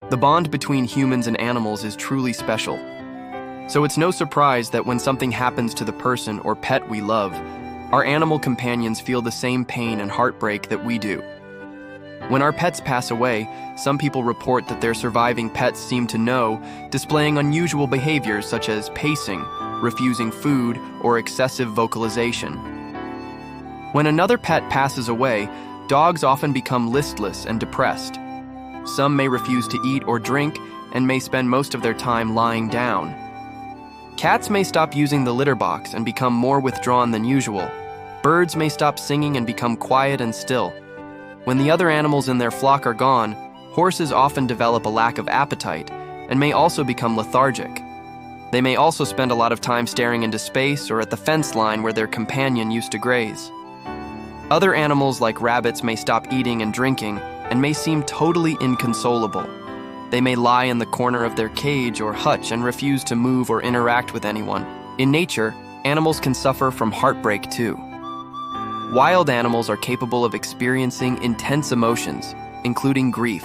The bond between humans and animals is truly special. So it's no surprise that when something happens to the person or pet we love, our animal companions feel the same pain and heartbreak that we do. When our pets pass away, some people report that their surviving pets seem to know, displaying unusual behaviors such as pacing, refusing food, or excessive vocalization. When another pet passes away, dogs often become listless and depressed. Some may refuse to eat or drink and may spend most of their time lying down. Cats may stop using the litter box and become more withdrawn than usual. Birds may stop singing and become quiet and still. When the other animals in their flock are gone, horses often develop a lack of appetite and may also become lethargic. They may also spend a lot of time staring into space or at the fence line where their companion used to graze. Other animals like rabbits may stop eating and drinking and may seem totally inconsolable. They may lie in the corner of their cage or hutch and refuse to move or interact with anyone. In nature, animals can suffer from heartbreak too. Wild animals are capable of experiencing intense emotions, including grief.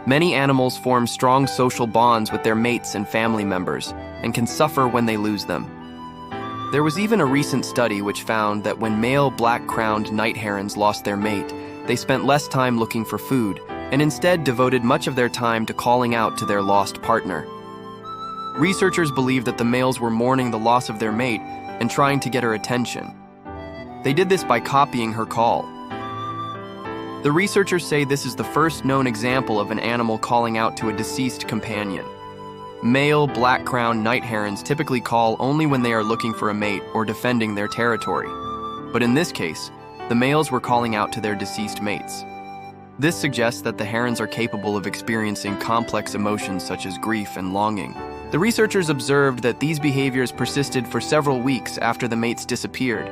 Many animals form strong social bonds with their mates and family members and can suffer when they lose them. There was even a recent study which found that when male black-crowned night herons lost their mate, they spent less time looking for food and instead devoted much of their time to calling out to their lost partner. Researchers believe that the males were mourning the loss of their mate and trying to get her attention. They did this by copying her call. The researchers say this is the first known example of an animal calling out to a deceased companion. Male black-crowned night herons typically call only when they are looking for a mate or defending their territory. But in this case, the males were calling out to their deceased mates. This suggests that the herons are capable of experiencing complex emotions such as grief and longing. The researchers observed that these behaviors persisted for several weeks after the mates disappeared.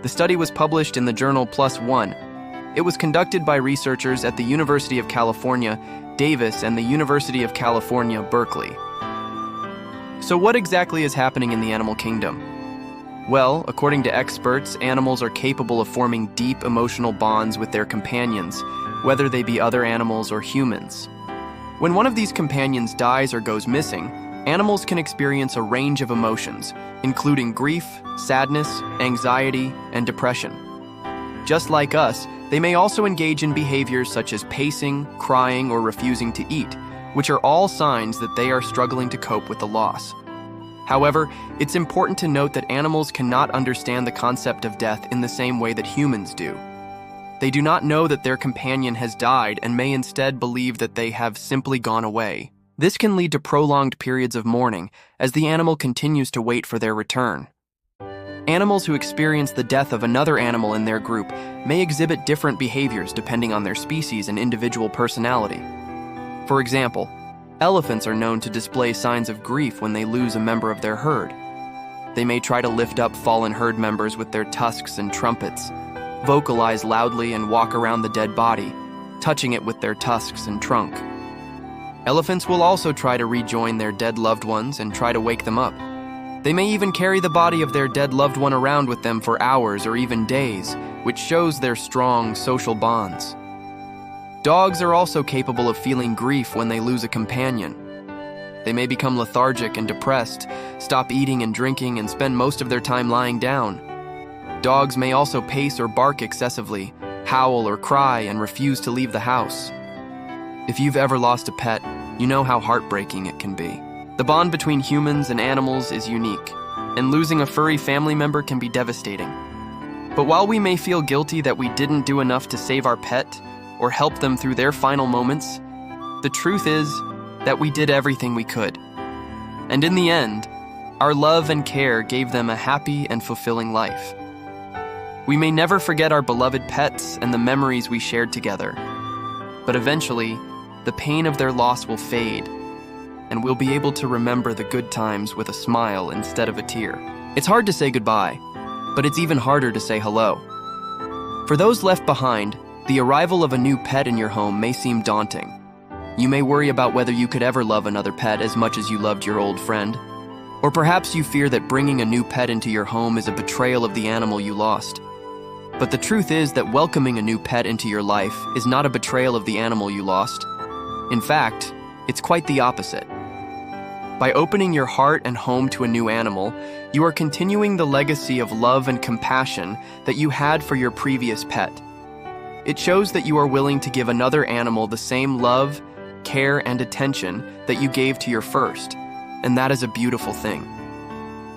The study was published in the journal PLOS ONE. It was conducted by researchers at the University of California, Davis, and the University of California, Berkeley. So what exactly is happening in the animal kingdom? Well, according to experts, animals are capable of forming deep emotional bonds with their companions, whether they be other animals or humans. When one of these companions dies or goes missing, animals can experience a range of emotions, including grief, sadness, anxiety, and depression. Just like us, they may also engage in behaviors such as pacing, crying, or refusing to eat, which are all signs that they are struggling to cope with the loss. However, it's important to note that animals cannot understand the concept of death in the same way that humans do. They do not know that their companion has died and may instead believe that they have simply gone away. This can lead to prolonged periods of mourning as the animal continues to wait for their return. Animals who experience the death of another animal in their group may exhibit different behaviors depending on their species and individual personality. For example, elephants are known to display signs of grief when they lose a member of their herd. They may try to lift up fallen herd members with their tusks and trumpets, vocalize loudly, and walk around the dead body, touching it with their tusks and trunk. Elephants will also try to rejoin their dead loved ones and try to wake them up. They may even carry the body of their dead loved one around with them for hours or even days, which shows their strong social bonds. Dogs are also capable of feeling grief when they lose a companion. They may become lethargic and depressed, stop eating and drinking, and spend most of their time lying down. Dogs may also pace or bark excessively, howl or cry, and refuse to leave the house. If you've ever lost a pet, you know how heartbreaking it can be. The bond between humans and animals is unique, and losing a furry family member can be devastating. But while we may feel guilty that we didn't do enough to save our pet or help them through their final moments, the truth is that we did everything we could. And in the end, our love and care gave them a happy and fulfilling life. We may never forget our beloved pets and the memories we shared together, but eventually, the pain of their loss will fade, and we'll be able to remember the good times with a smile instead of a tear. It's hard to say goodbye, but it's even harder to say hello. For those left behind, the arrival of a new pet in your home may seem daunting. You may worry about whether you could ever love another pet as much as you loved your old friend. Or perhaps you fear that bringing a new pet into your home is a betrayal of the animal you lost. But the truth is that welcoming a new pet into your life is not a betrayal of the animal you lost. In fact, It's quite the opposite. By opening your heart and home to a new animal, you are continuing the legacy of love and compassion that you had for your previous pet. It shows that you are willing to give another animal the same love, care, and attention that you gave to your first, and that is a beautiful thing.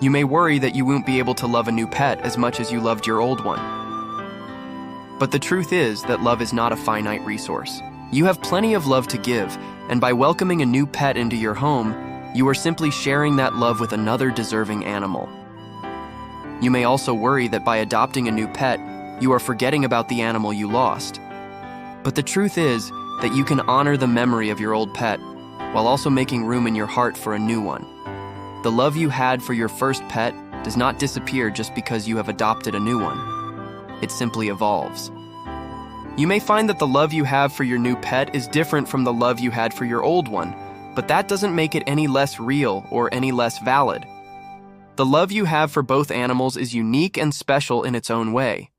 You may worry that you won't be able to love a new pet as much as you loved your old one. But the truth is that love is not a finite resource. You have plenty of love to give, and by welcoming a new pet into your home, you are simply sharing that love with another deserving animal. You may also worry that by adopting a new pet, you are forgetting about the animal you lost. But the truth is that you can honor the memory of your old pet while also making room in your heart for a new one. The love you had for your first pet does not disappear just because you have adopted a new one. It simply evolves. You may find that the love you have for your new pet is different from the love you had for your old one, but that doesn't make it any less real or any less valid. The love you have for both animals is unique and special in its own way.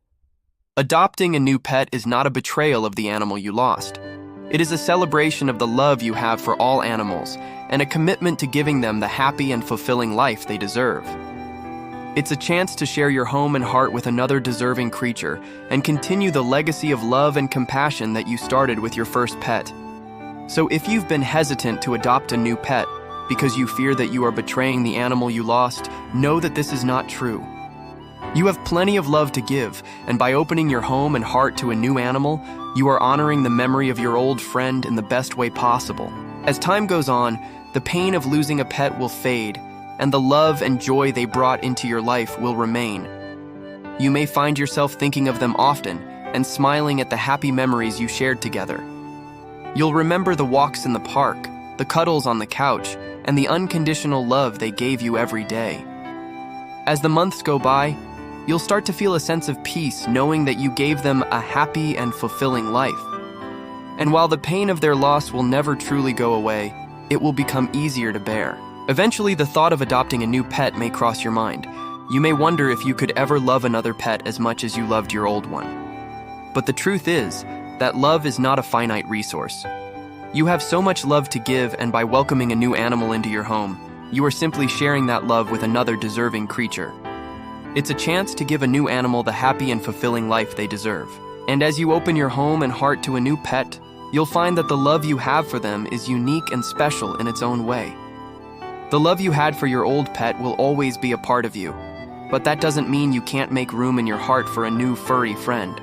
Adopting a new pet is not a betrayal of the animal you lost. It is a celebration of the love you have for all animals and a commitment to giving them the happy and fulfilling life they deserve. It's a chance to share your home and heart with another deserving creature and continue the legacy of love and compassion that you started with your first pet. So if you've been hesitant to adopt a new pet because you fear that you are betraying the animal you lost, know that this is not true. You have plenty of love to give, and by opening your home and heart to a new animal, you are honoring the memory of your old friend in the best way possible. As time goes on, the pain of losing a pet will fade, and the love and joy they brought into your life will remain. You may find yourself thinking of them often and smiling at the happy memories you shared together. You'll remember the walks in the park, the cuddles on the couch, and the unconditional love they gave you every day. As the months go by, you'll start to feel a sense of peace knowing that you gave them a happy and fulfilling life. And while the pain of their loss will never truly go away, it will become easier to bear. Eventually, the thought of adopting a new pet may cross your mind. You may wonder if you could ever love another pet as much as you loved your old one. But the truth is that love is not a finite resource. You have so much love to give, and by welcoming a new animal into your home, you are simply sharing that love with another deserving creature. It's a chance to give a new animal the happy and fulfilling life they deserve. And as you open your home and heart to a new pet, you'll find that the love you have for them is unique and special in its own way. The love you had for your old pet will always be a part of you, but that doesn't mean you can't make room in your heart for a new furry friend.